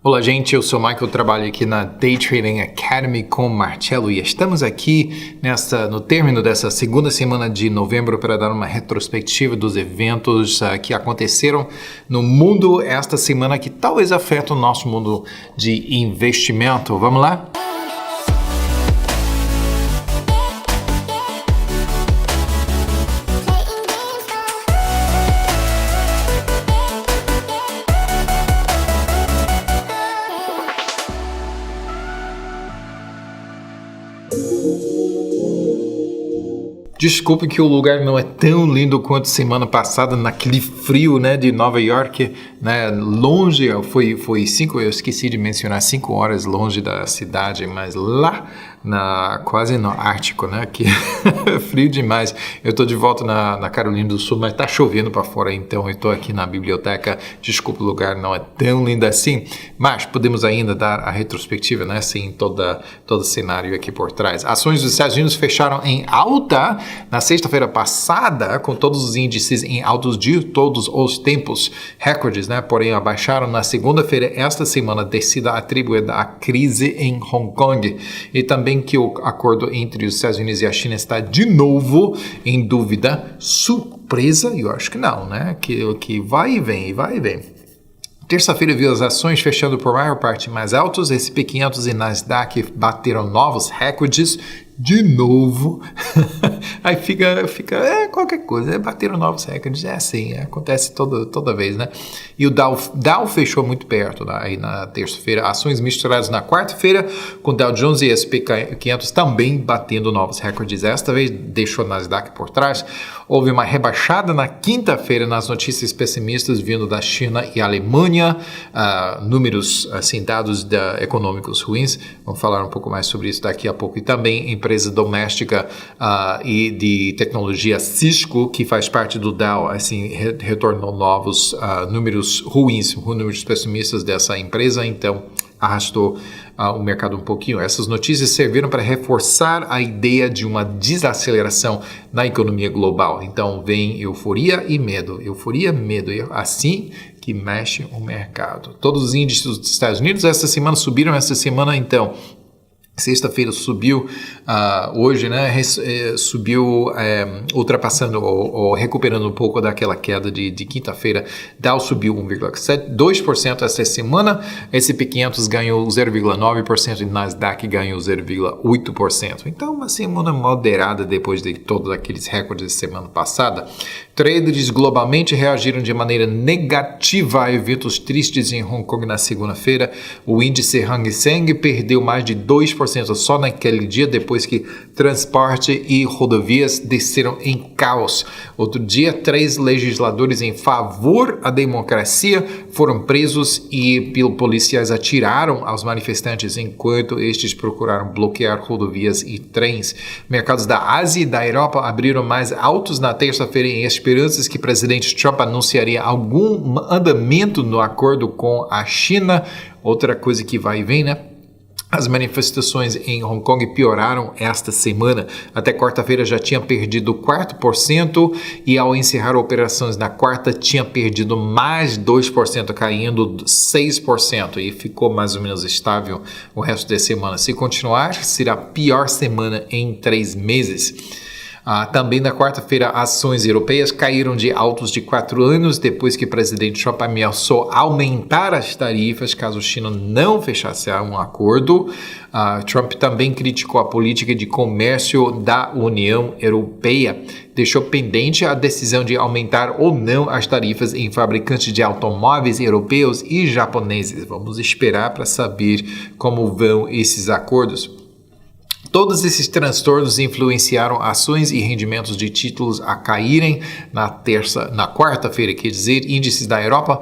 Olá, gente, eu sou o Michael, trabalho aqui na Day Trading Academy com o Marcelo e estamos aqui no término dessa segunda semana de novembro para dar uma retrospectiva dos eventos que aconteceram no mundo esta semana que talvez afetam o nosso mundo de investimento. Vamos lá? Desculpe que o lugar não é tão lindo quanto semana passada, naquele frio, né, de Nova York, né, longe, eu esqueci de mencionar 5 horas longe da cidade, mas lá, quase no Ártico, né, que é frio demais. Eu estou de volta na Carolina do Sul, mas está chovendo para fora, então eu estou aqui na biblioteca. Desculpe, o lugar não é tão lindo assim, mas podemos ainda dar a retrospectiva, né, assim, todo o cenário aqui por trás. Ações dos Estados Unidos fecharam em alta na sexta-feira passada, com todos os índices em altos de todos os tempos, recordes, né? Porém, abaixaram na segunda-feira esta semana, descida atribuída à crise em Hong Kong. E também que o acordo entre os Estados Unidos e a China está de novo em dúvida. Surpresa? Eu acho que não, né? Que vai e vem, vai e vem. Terça-feira viu as ações fechando por maior parte mais altos. SP 500 e Nasdaq bateram novos recordes de novo. Aí fica qualquer coisa, bateram novos recordes, é assim, acontece toda vez, né? E o Dow fechou muito perto aí na terça-feira, ações misturadas na quarta-feira, com Dow Jones e SP 500 também batendo novos recordes, esta vez deixou o Nasdaq por trás. Houve uma rebaixada na quinta-feira nas notícias pessimistas vindo da China e Alemanha, números, assim, dados econômicos ruins, vamos falar um pouco mais sobre isso daqui a pouco, e também empresa doméstica e de tecnologia Cisco, que faz parte do Dow, assim, retornou novos números ruins, números pessimistas dessa empresa, então arrastou o mercado um pouquinho. Essas notícias serviram para reforçar a ideia de uma desaceleração na economia global. Então vem euforia e medo, assim que mexe o mercado. Todos os índices dos Estados Unidos essa semana, então sexta-feira subiu, hoje, né, subiu ultrapassando ou recuperando um pouco daquela queda de quinta-feira. Dow subiu 1,2% essa semana, SP 500 ganhou 0,9% e Nasdaq ganhou 0,8%. Então, uma semana moderada depois de todos aqueles recordes de semana passada. Traders globalmente reagiram de maneira negativa a eventos tristes em Hong Kong na segunda-feira. O índice Hang Seng perdeu mais de 2% só naquele dia, depois que transporte e rodovias desceram em caos. Outro dia, 3 legisladores em favor da democracia foram presos e policiais atiraram aos manifestantes enquanto estes procuraram bloquear rodovias e trens. Mercados da Ásia e da Europa abriram mais altos na terça-feira em esperanças que o presidente Trump anunciaria algum andamento no acordo com a China. Outra coisa que vai e vem, né? As manifestações em Hong Kong pioraram esta semana. Até quarta-feira já tinha perdido 4% e ao encerrar operações na quarta tinha perdido mais 2%, caindo 6% e ficou mais ou menos estável o resto da semana. Se continuar, será a pior semana em 3 meses. Também na quarta-feira, ações europeias caíram de altos de 4 anos depois que o presidente Trump ameaçou aumentar as tarifas caso a China não fechasse um acordo. Trump também criticou a política de comércio da União Europeia. Deixou pendente a decisão de aumentar ou não as tarifas em fabricantes de automóveis europeus e japoneses. Vamos esperar para saber como vão esses acordos. Todos esses transtornos influenciaram ações e rendimentos de títulos a caírem na quarta-feira, quer dizer, índices da Europa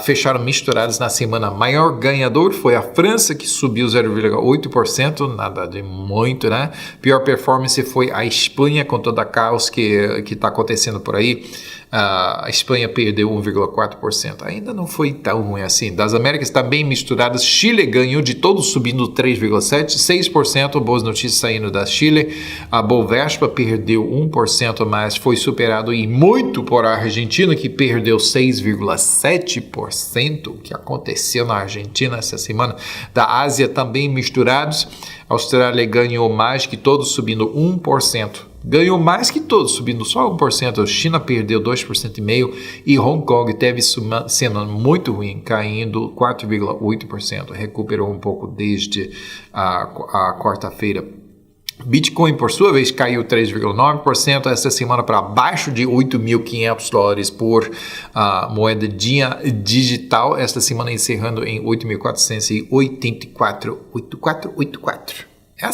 fecharam misturados na semana. Maior ganhador foi a França, que subiu 0,8%, nada de muito, né? Pior performance foi a Espanha, com todo o caos que está acontecendo por aí. A Espanha perdeu 1,4%. Ainda não foi tão ruim assim. Das Américas também misturadas, Chile ganhou de todos, subindo 3,7%, 6%. Boas notícias saindo da Chile. A Bovespa perdeu 1%, mas foi superado e muito por a Argentina, que perdeu 6,7%. O que aconteceu na Argentina essa semana? Da Ásia também misturados. A Austrália ganhou mais que todos, subindo 1%. Ganhou mais que todos, subindo só 1%. A China perdeu 2,5%. E Hong Kong teve sendo muito ruim, caindo 4,8%. Recuperou um pouco desde a quarta-feira. Bitcoin, por sua vez, caiu 3,9% esta semana para abaixo de $8.500 por moeda digital. Esta semana encerrando em 8.484. 8484. É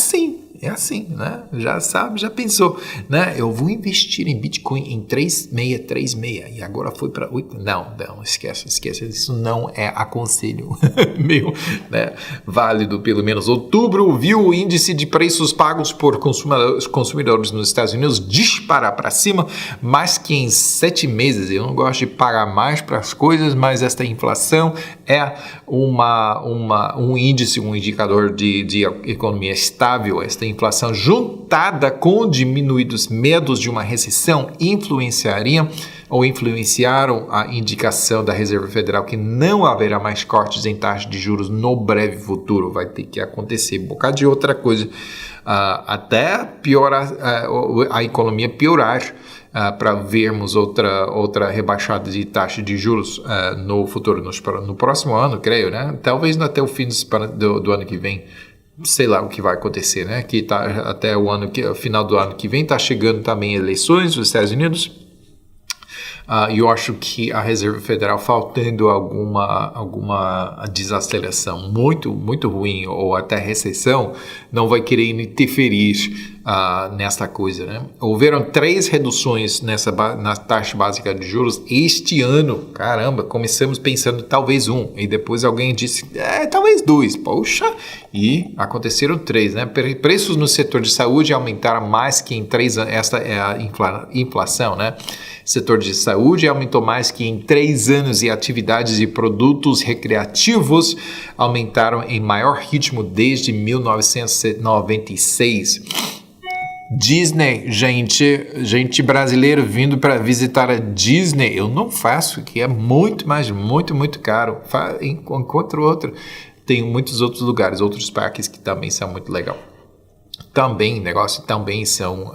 assim, né? Já sabe, já pensou, né? Eu vou investir em Bitcoin em 3636 e agora foi para 8. Não, esquece. Isso não é aconselho meu, né? Válido pelo menos. Outubro viu o índice de preços pagos por consumidores nos Estados Unidos disparar para cima, mais que em 7 meses. Eu não gosto de pagar mais para as coisas, mas esta inflação é um índice, um indicador de economia estável. Esta inflação juntada com diminuídos medos de uma recessão influenciaram a indicação da Reserva Federal que não haverá mais cortes em taxas de juros no breve futuro. Vai ter que acontecer um bocado de outra coisa até piorar, a economia piorar, para vermos outra rebaixada de taxa de juros no futuro, no próximo ano, creio, né? Talvez até o fim do ano que vem. Sei lá o que vai acontecer, né? Que tá até o final do ano que vem está chegando também eleições nos Estados Unidos. Eu acho que a Reserva Federal, faltando alguma desaceleração muito, muito ruim ou até recessão, não vai querer interferir nessa coisa, né? Houveram 3 reduções na taxa básica de juros este ano. Caramba, começamos pensando talvez 1 e depois alguém disse talvez 2. Poxa, e aconteceram 3, né? Preços no setor de saúde aumentaram mais que em 3 anos. Esta é a inflação, né? Setor de saúde aumentou mais que em 3 anos e atividades e produtos recreativos aumentaram em maior ritmo desde 1996. Disney, gente brasileira vindo para visitar a Disney, eu não faço, que é muito, mas muito, muito caro. Encontro outro. Tem muitos outros lugares, outros parques que também são muito legais. Também são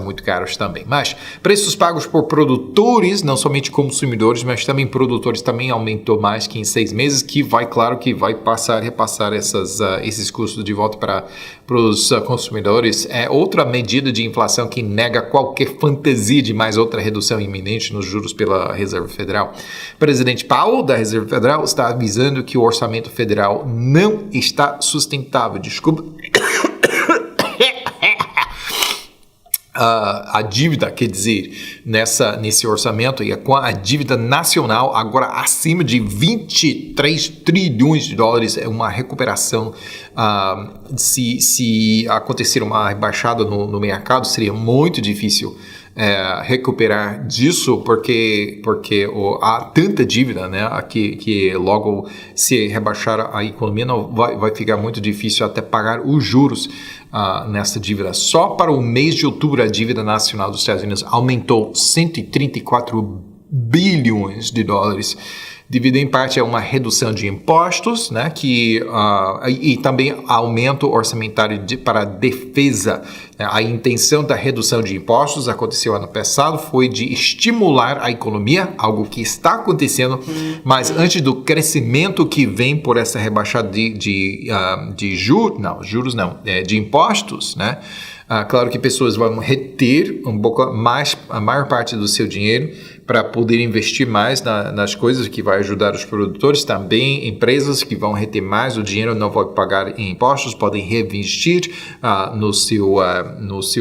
muito caros também. Mas preços pagos por produtores, não somente consumidores, mas também produtores, também aumentou mais que em 6 meses, que vai repassar esses custos de volta para os consumidores. É outra medida de inflação que nega qualquer fantasia de mais outra redução iminente nos juros pela Reserva Federal. O presidente Powell, da Reserva Federal, está avisando que o orçamento federal não está sustentável. Desculpa. A dívida, quer dizer, nesse orçamento, e com a dívida nacional agora acima de 23 trilhões de dólares, é uma recuperação. Se acontecer uma rebaixada no mercado, seria muito difícil recuperar disso, porque há tanta dívida, né, que logo, se rebaixar a economia, não vai ficar muito difícil até pagar os juros nessa dívida. Só para o mês de outubro, a dívida nacional dos Estados Unidos aumentou 134 bilhões de dólares. Devido em parte a uma redução de impostos, né, e também aumento orçamentário para a defesa. A intenção da redução de impostos aconteceu ano passado, foi de estimular a economia, algo que está acontecendo, mas antes do crescimento que vem por essa rebaixada de impostos, né? Claro que pessoas vão reter um pouco mais, a maior parte do seu dinheiro para poder investir mais nas coisas que vai ajudar os produtores. Também empresas que vão reter mais o dinheiro, não vão pagar em impostos, podem reinvestir no seu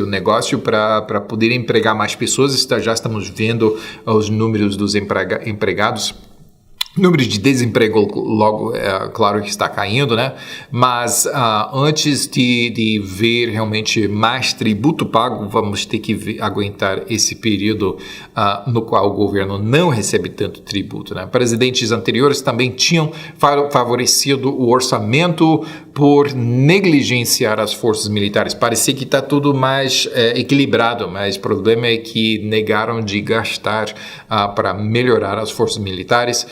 negócio para poder empregar mais pessoas. Já estamos vendo os números dos empregados O número de desemprego logo, claro que está caindo, né? Mas antes de ver realmente mais tributo pago, vamos ter que aguentar esse período no qual o governo não recebe tanto tributo, né? Presidentes anteriores também tinham favorecido o orçamento por negligenciar as forças militares. Parecia que está tudo mais equilibrado, mas o problema é que negaram de gastar para melhorar as forças militares.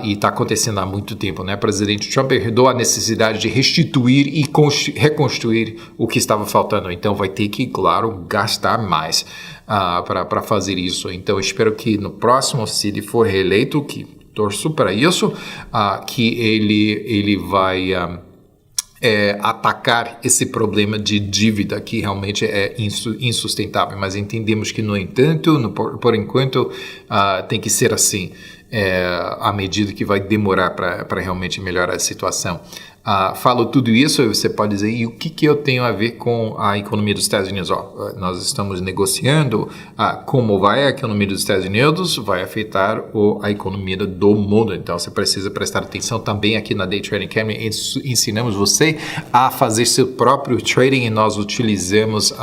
E está acontecendo há muito tempo, né? O presidente Trump herdou a necessidade de restituir e reconstruir o que estava faltando. Então, vai ter que, claro, gastar mais para fazer isso. Então, espero que no próximo, se ele for reeleito, que torço para isso, que ele vai atacar esse problema de dívida que realmente é insustentável. Mas entendemos que, no entanto, por enquanto, tem que ser assim. À medida que vai demorar para realmente melhorar a situação. Falo tudo isso, você pode dizer, e o que eu tenho a ver com a economia dos Estados Unidos? Nós estamos negociando como vai a economia dos Estados Unidos, vai afetar a economia do mundo. Então, você precisa prestar atenção também aqui na Day Trading Academy. Ensinamos você a fazer seu próprio trading e nós utilizamos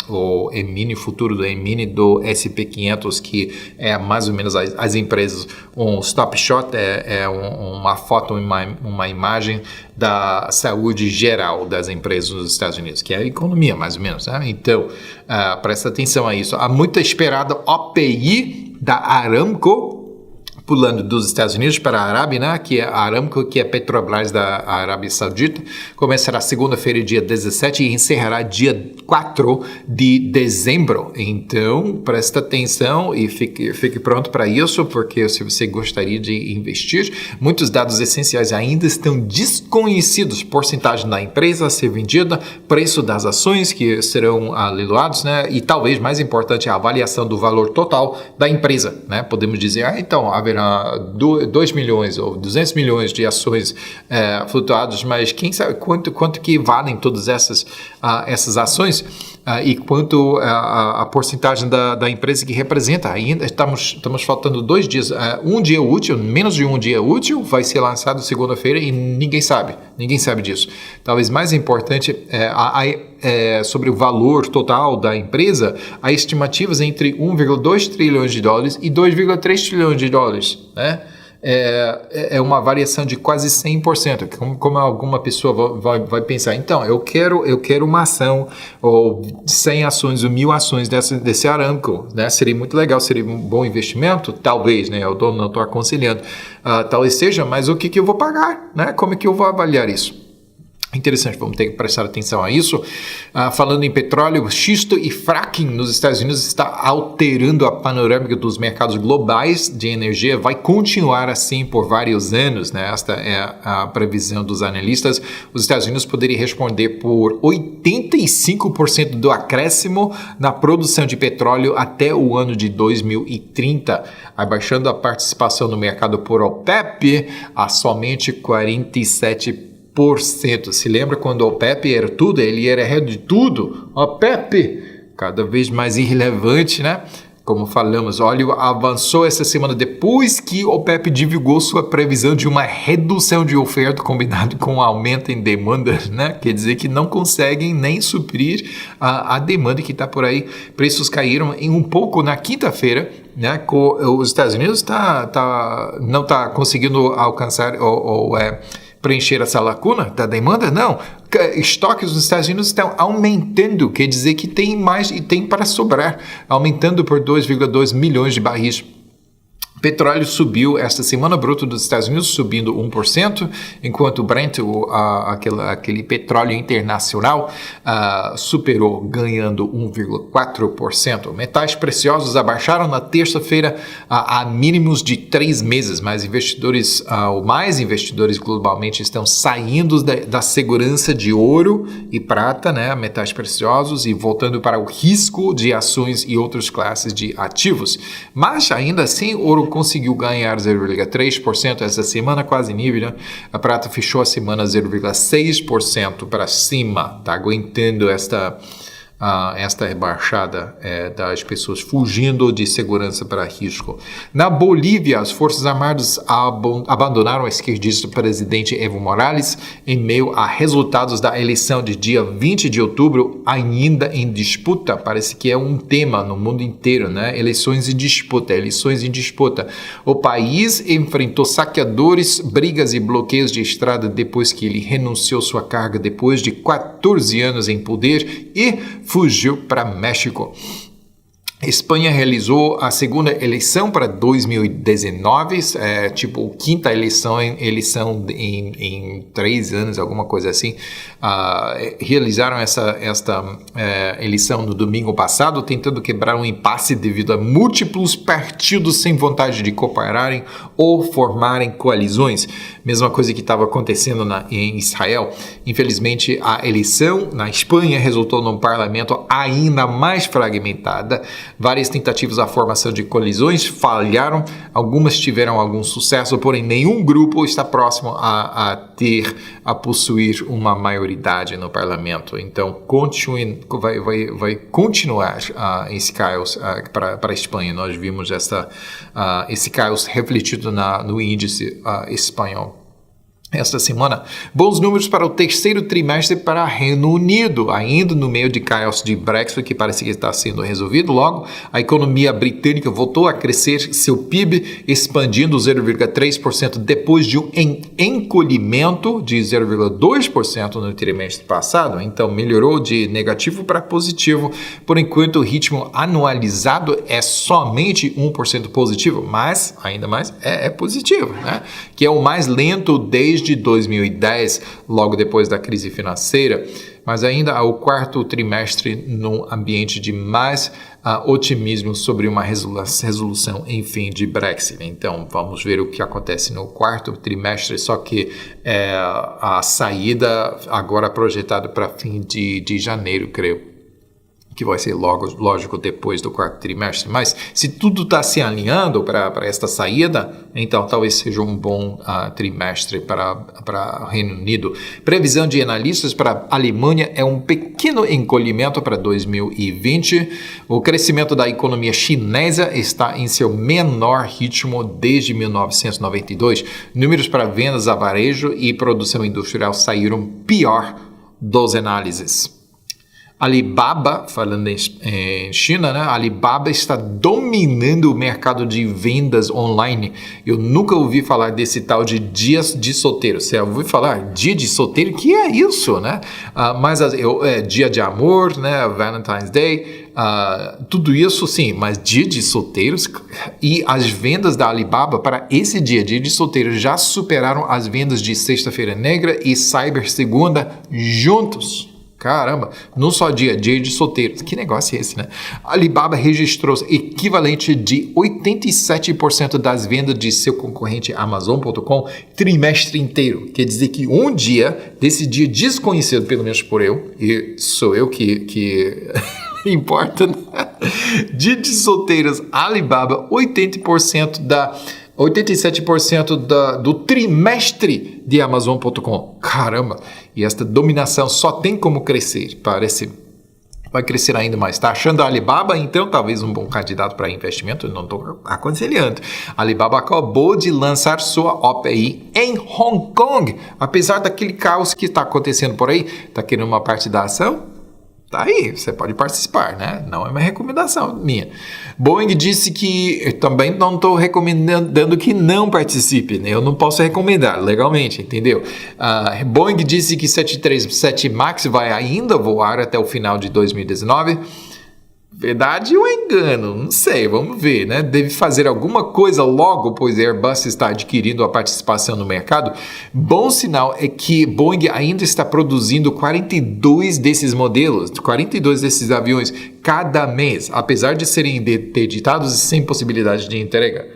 o E-mini, futuro do E-mini do SP500, que é mais ou menos as empresas. Um stop shot uma foto, uma imagem da saúde geral das empresas nos Estados Unidos, que é a economia, mais ou menos, né? Então, presta atenção a isso. Há muita esperada OPI da Aramco, pulando dos Estados Unidos para a Arábia, né? Que é a Aramco, que é a Petrobras da Arábia Saudita, começará segunda-feira, dia 17, e encerrará dia 4 de dezembro. Então, presta atenção e fique pronto para isso, porque se você gostaria de investir, muitos dados essenciais ainda estão desconhecidos. Porcentagem da empresa a ser vendida, preço das ações que serão leiloados, né? E talvez mais importante, a avaliação do valor total da empresa, né? Podemos dizer, então, haverá 2 milhões ou 200 milhões de ações flutuadas, mas quem sabe quanto que valem todas essas ações e quanto a porcentagem da empresa que representa. Ainda estamos faltando 2 dias, um dia útil, menos de um dia útil, vai ser lançado segunda-feira e ninguém sabe disso. Talvez mais importante sobre o valor total da empresa, há estimativas entre 1,2 trilhões de dólares e 2,3 trilhões de dólares, né? É uma variação de quase 100%, como alguma pessoa vai pensar, então, eu quero uma ação, ou 100 ações, ou 1.000 ações desse Aramco, né? Seria muito legal, seria um bom investimento? Talvez, né? Eu não estou aconselhando, talvez seja, mas o que eu vou pagar, né? Como é que eu vou avaliar isso? Interessante, vamos ter que prestar atenção a isso. Falando em petróleo, xisto e fracking nos Estados Unidos está alterando a panorâmica dos mercados globais de energia. Vai continuar assim por vários anos, né? Esta é a previsão dos analistas. Os Estados Unidos poderiam responder por 85% do acréscimo na produção de petróleo até o ano de 2030, abaixando a participação no mercado por OPEP a somente 47%. Se lembra quando o OPEP era tudo? Ele era rei de tudo. OPEP, cada vez mais irrelevante, né? Como falamos, óleo avançou essa semana depois que o OPEP divulgou sua previsão de uma redução de oferta combinado com um aumento em demanda, né? Quer dizer que não conseguem nem suprir a demanda que está por aí. Preços caíram em um pouco na quinta-feira, né? Os Estados Unidos não está conseguindo alcançar preencher essa lacuna da demanda? Não. Estoques nos Estados Unidos estão aumentando, quer dizer que tem mais e tem para sobrar, aumentando por 2,2 milhões de barris. Petróleo subiu esta semana, bruto dos Estados Unidos subindo 1%, enquanto o Brent, aquele petróleo internacional, superou, ganhando 1,4%. Metais preciosos abaixaram na terça-feira a mínimos de 3 meses, mas mais investidores globalmente estão saindo da segurança de ouro e prata, né, metais preciosos, e voltando para o risco de ações e outras classes de ativos. Mas ainda assim, ouro conseguiu ganhar 0,3% essa semana, quase nível, né? A prata fechou a semana 0,6% para cima, está aguentando esta rebaixada das pessoas fugindo de segurança para risco. Na Bolívia, as Forças Armadas abandonaram o esquerdista presidente Evo Morales em meio a resultados da eleição de dia 20 de outubro, ainda em disputa. Parece que é um tema no mundo inteiro, né? Eleições em disputa. O país enfrentou saqueadores, brigas e bloqueios de estrada depois que ele renunciou sua carga depois de 14 anos em poder e fugiu para México. Espanha realizou a segunda eleição para 2019, quinta eleição em 3 anos, alguma coisa assim. Realizaram esta eleição no domingo passado, tentando quebrar um impasse devido a múltiplos partidos sem vontade de cooperarem ou formarem coalizões. Mesma coisa que estava acontecendo em Israel. Infelizmente, a eleição na Espanha resultou num parlamento ainda mais fragmentado. Várias tentativas da formação de coalizões falharam, algumas tiveram algum sucesso, porém nenhum grupo está próximo a possuir uma maioridade no parlamento. Então, vai continuar esse caos para a Espanha. Nós vimos esse caos refletido no índice espanhol. Esta semana, bons números para o terceiro trimestre para Reino Unido, ainda no meio de caos de Brexit, que parece que está sendo resolvido logo. A economia britânica voltou a crescer, seu PIB expandindo 0,3% depois de um encolhimento de 0,2% no trimestre passado. Então, melhorou de negativo para positivo. Por enquanto, o ritmo anualizado é somente 1% positivo, mas, ainda mais, é positivo, né? Que é o mais lento desde 2010, logo depois da crise financeira, mas ainda ao quarto trimestre num ambiente de mais otimismo sobre uma resolução, enfim, de Brexit. Então, vamos ver o que acontece no quarto trimestre, só que a saída agora projetada para fim de janeiro, creio, que vai ser lógico depois do quarto trimestre. Mas se tudo está se alinhando para esta saída, então talvez seja um bom trimestre para o Reino Unido. Previsão de analistas para a Alemanha é um pequeno encolhimento para 2020. O crescimento da economia chinesa está em seu menor ritmo desde 1992. Números para vendas a varejo e produção industrial saíram pior das análises. Alibaba, falando em China, né? Alibaba está dominando o mercado de vendas online. Eu nunca ouvi falar desse tal de dias de solteiro. Você ouviu falar dia de solteiro? Que é isso, né? Mas dia de amor, né? Valentine's Day, tudo isso sim, mas dia de solteiros e as vendas da Alibaba para esse dia de solteiros já superaram as vendas de Sexta-feira Negra e Cyber Segunda juntos. Caramba, num só dia de solteiros. Que negócio é esse, né? A Alibaba registrou equivalente de 87% das vendas de seu concorrente Amazon.com trimestre inteiro. Quer dizer que um dia, desse dia desconhecido, pelo menos por eu, e sou eu que importa, né? Dia de solteiros, Alibaba, 87% do trimestre de Amazon.com. Caramba! E esta dominação só tem como crescer, parece. Vai crescer ainda mais. Está achando a Alibaba, então, talvez um bom candidato para investimento? Eu não estou aconselhando. A Alibaba acabou de lançar sua OPI em Hong Kong. Apesar daquele caos que está acontecendo por aí, está querendo uma parte da ação? Tá aí, você pode participar, né? Não é uma recomendação minha. Boeing disse que eu também não estou recomendando que não participe, né? Eu não posso recomendar legalmente, entendeu? Boeing disse que 737 MAX vai ainda voar até o final de 2019. Verdade ou engano? Não sei, vamos ver, né? Deve fazer alguma coisa logo, pois a Airbus está adquirindo a participação no mercado. Bom sinal é que Boeing ainda está produzindo 42 desses modelos, 42 desses aviões cada mês, apesar de serem interditados e sem possibilidade de entrega.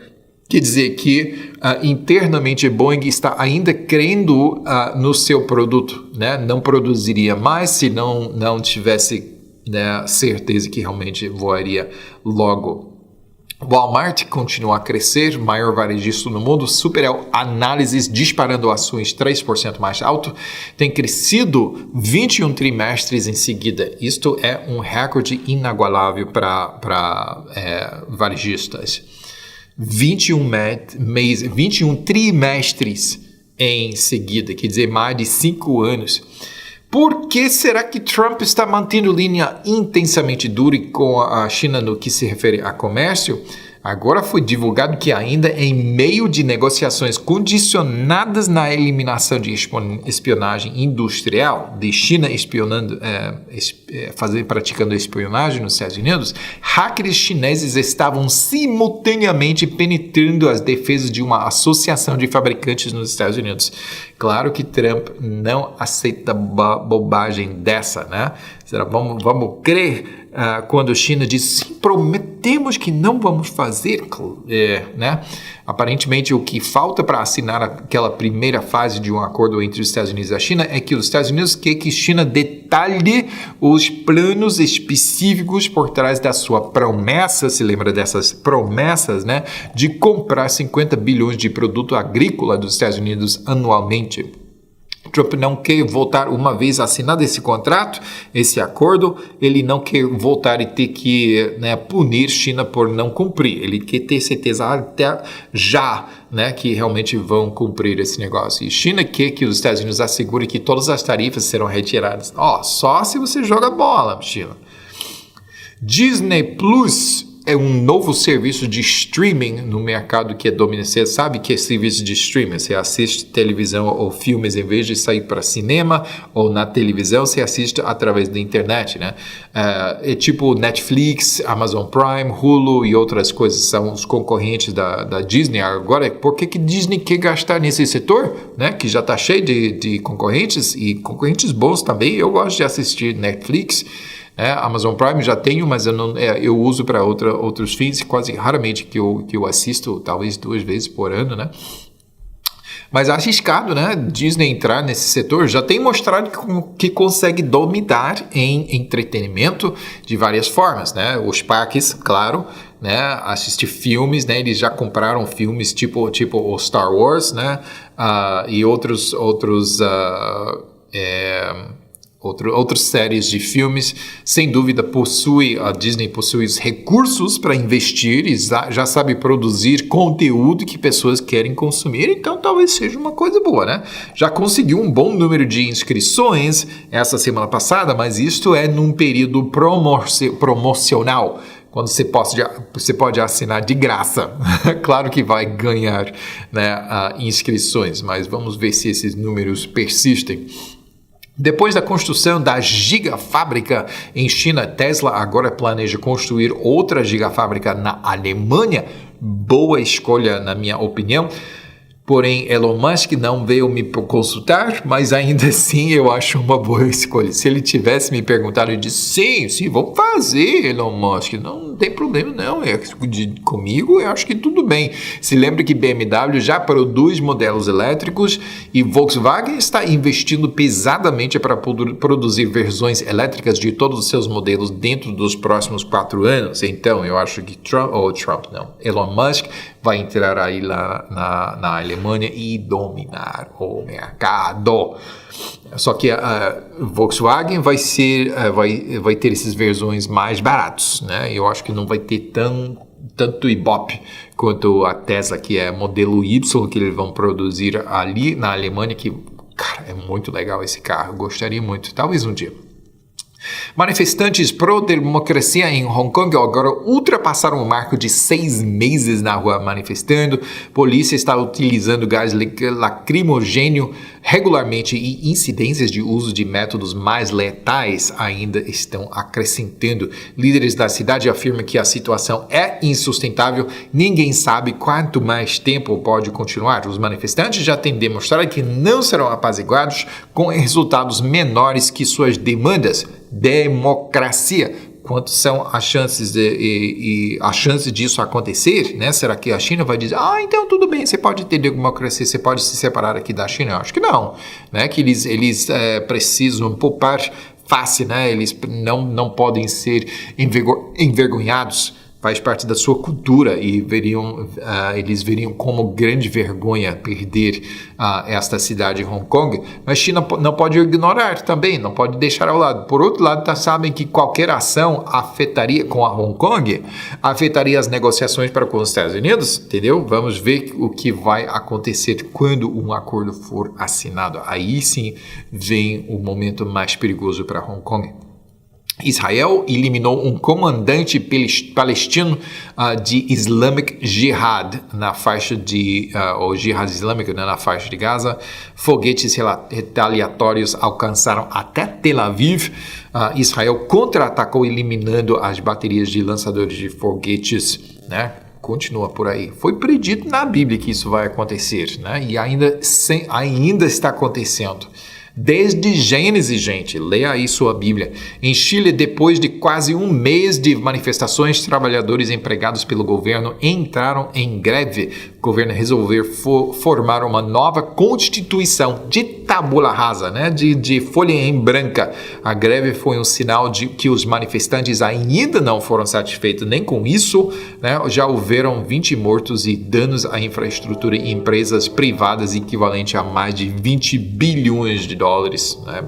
Quer dizer que internamente Boeing está ainda crendo no seu produto, né? Não produziria mais se não tivesse, né, certeza que realmente voaria logo. Walmart continua a crescer, maior varejista no mundo, Superel Análises disparando ações 3% mais alto, tem crescido 21 trimestres em seguida. Isto é um recorde inagualável para varejistas. 21 trimestres em seguida, quer dizer, mais de 5 anos. Por que será que Trump está mantendo linha intensamente dura com a China no que se refere a comércio? Agora foi divulgado que ainda em meio de negociações condicionadas na eliminação de espionagem industrial, de China praticando espionagem nos Estados Unidos, hackers chineses estavam simultaneamente penetrando as defesas de uma associação de fabricantes nos Estados Unidos. Claro que Trump não aceita bobagem dessa, né? Vamos crer quando a China diz, sim, prometemos que não vamos fazer, né? Aparentemente, o que falta para assinar aquela primeira fase de um acordo entre os Estados Unidos e a China é que os Estados Unidos querem que a China detalhe os planos específicos por trás da sua promessa, se lembra dessas promessas, né? De comprar 50 bilhões de produto agrícola dos Estados Unidos anualmente. Trump não quer voltar, uma vez assinado esse contrato, esse acordo, ele não quer voltar e ter que, né, punir China por não cumprir. Ele quer ter certeza até já, né, que realmente vão cumprir esse negócio. E China quer que os Estados Unidos assegurem que todas as tarifas serão retiradas. Só se você joga bola, China. Disney Plus é um novo serviço de streaming no mercado que é dominante. Você sabe que é serviço de streaming. Você assiste televisão ou filmes em vez de sair para cinema ou na televisão, você assiste através da internet, né? É tipo Netflix, Amazon Prime, Hulu e outras coisas. São os concorrentes da Disney. Agora, por que Disney quer gastar nesse setor, né? Que já está cheio de concorrentes e concorrentes bons também. Eu gosto de assistir Netflix. Amazon Prime já tenho, mas eu uso para outros fins, quase raramente que eu assisto, talvez 2 vezes por ano, né? Mas é arriscado, né? Disney entrar nesse setor já tem mostrado que consegue dominar em entretenimento de várias formas, né? Os parques, claro, né? Assistir filmes, né? Eles já compraram filmes tipo o Star Wars, né? E outras séries de filmes. Sem dúvida, a Disney possui os recursos para investir e já sabe produzir conteúdo que pessoas querem consumir, então talvez seja uma coisa boa, né? Já conseguiu um bom número de inscrições essa semana passada, mas isto é num período promocional, quando você pode assinar de graça. Claro que vai ganhar, né, inscrições, mas vamos ver se esses números persistem. Depois da construção da gigafábrica em China, Tesla agora planeja construir outra gigafábrica na Alemanha. Boa escolha, na minha opinião. Porém, Elon Musk não veio me consultar, mas ainda assim eu acho uma boa escolha. Se ele tivesse me perguntado, eu disse, sim, vamos fazer, Elon Musk. Não tem problema, não. Comigo, eu acho que tudo bem. Se lembra que BMW já produz modelos elétricos e Volkswagen está investindo pesadamente para produzir versões elétricas de todos os seus modelos dentro dos próximos 4 anos. Então, eu acho que Elon Musk vai entrar aí lá na Alemanha e dominar o mercado. Só que a Volkswagen vai ter essas versões mais baratos, né? Eu acho que não vai ter tanto Ibope quanto a Tesla, que é modelo Y, que eles vão produzir ali na Alemanha, que, cara, é muito legal esse carro. Gostaria muito, talvez um dia. Manifestantes pró-democracia em Hong Kong agora ultrapassaram o marco de 6 meses na rua manifestando. Polícia está utilizando gás lacrimogênio regularmente e incidências de uso de métodos mais letais ainda estão acrescentando. Líderes da cidade afirmam que a situação é insustentável. Ninguém sabe quanto mais tempo pode continuar. Os manifestantes já têm demonstrado que não serão apaziguados com resultados menores que suas demandas. Democracia. Quantas são as chances a chance disso acontecer, né? Será que a China vai dizer, então tudo bem, você pode ter democracia, você pode se separar aqui da China? Eu acho que não, né? Que eles precisam poupar face, né? Eles não podem ser envergonhados, faz parte da sua cultura e eles veriam como grande vergonha perder esta cidade, Hong Kong. Mas a China não pode ignorar também, não pode deixar ao lado. Por outro lado, sabem que qualquer ação afetaria com a Hong Kong, afetaria as negociações com os Estados Unidos, entendeu? Vamos ver o que vai acontecer quando um acordo for assinado. Aí sim vem o momento mais perigoso para Hong Kong. Israel eliminou um comandante palestino de Islamic Jihad na faixa ou Jihad Islâmico, né, na faixa de Gaza. Foguetes retaliatórios alcançaram até Tel Aviv. Israel contra-atacou eliminando as baterias de lançadores de foguetes, né? Continua por aí. Foi predito na Bíblia que isso vai acontecer, né? E ainda está acontecendo. Desde Gênesis, gente, leia aí sua Bíblia. Em Chile, depois de quase um mês de manifestações, trabalhadores empregados pelo governo entraram em greve. O governo resolveu formar uma nova constituição de tabula rasa, né? de folha em branca. A greve foi um sinal de que os manifestantes ainda não foram satisfeitos nem com isso, né? Já houveram 20 mortos e danos à infraestrutura e empresas privadas equivalente a mais de 20 bilhões de dólares, né?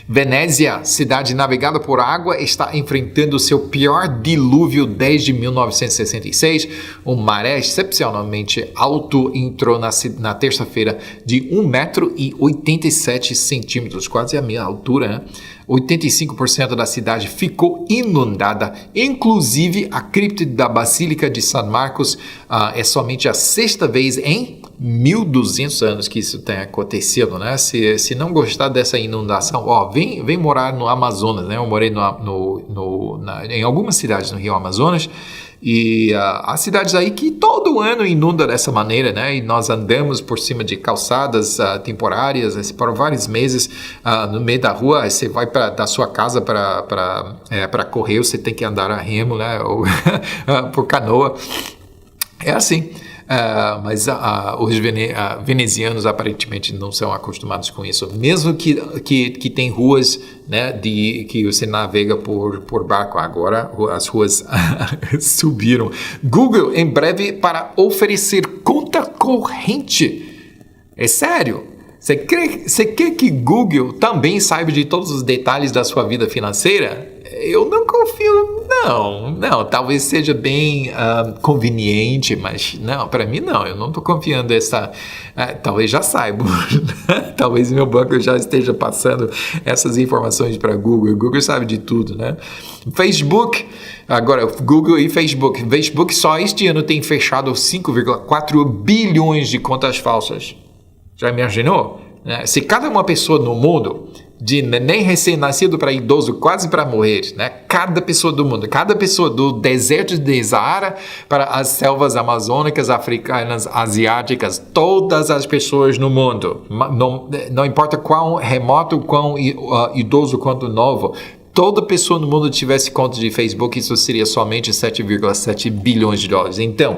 Venezia, cidade navegada por água, está enfrentando o seu pior dilúvio desde 1966. Um maré excepcionalmente alto entrou na terça-feira de 1,87 m, quase a minha altura, né? 85% da cidade ficou inundada, inclusive a cripta da Basílica de San Marcos. É somente a sexta vez em 1.200 anos que isso tem acontecido, né? Se não gostar dessa inundação, vem morar no Amazonas, né? Eu morei em algumas cidades no Rio Amazonas, e há cidades aí que todo ano inunda dessa maneira, né? E nós andamos por cima de calçadas temporárias por vários meses no meio da rua. Você vai da sua casa para correr, você tem que andar a remo, né? Ou por canoa. É assim. Mas os venezianos aparentemente não são acostumados com isso. Mesmo que tem ruas, né, que você navega por barco. Agora as ruas subiram. Google em breve para oferecer conta corrente. É sério? Você quer que Google também saiba de todos os detalhes da sua vida financeira? Eu não confio, não, talvez seja bem conveniente, mas não, para mim não, eu não estou confiando talvez já saiba, talvez meu banco já esteja passando essas informações para Google. O Google sabe de tudo, né? Facebook, agora Google e Facebook só este ano tem fechado 5,4 bilhões de contas falsas. Já imaginou? Se cada uma pessoa no mundo, de nem recém-nascido para idoso, quase para morrer, né? Cada pessoa do mundo, cada pessoa do deserto de Saara para as selvas amazônicas, africanas, asiáticas, todas as pessoas no mundo, não importa quão remoto, quão idoso, quanto novo, toda pessoa no mundo tivesse conta de Facebook, isso seria somente 7,7 bilhões de dólares. Então,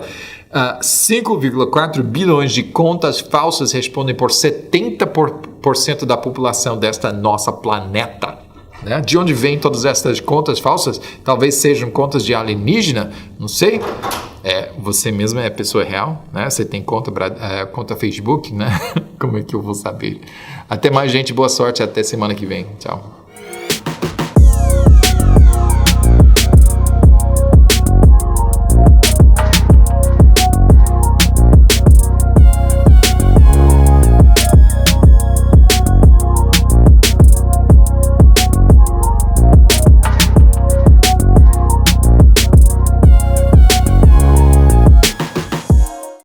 5,4 bilhões de contas falsas respondem por 70% da população desta nossa planeta, né? De onde vêm todas essas contas falsas? Talvez sejam contas de alienígena, não sei. Você mesmo é pessoa real, né? Você tem conta Facebook, né? Como é que eu vou saber? Até mais, gente. Boa sorte. Até semana que vem. Tchau.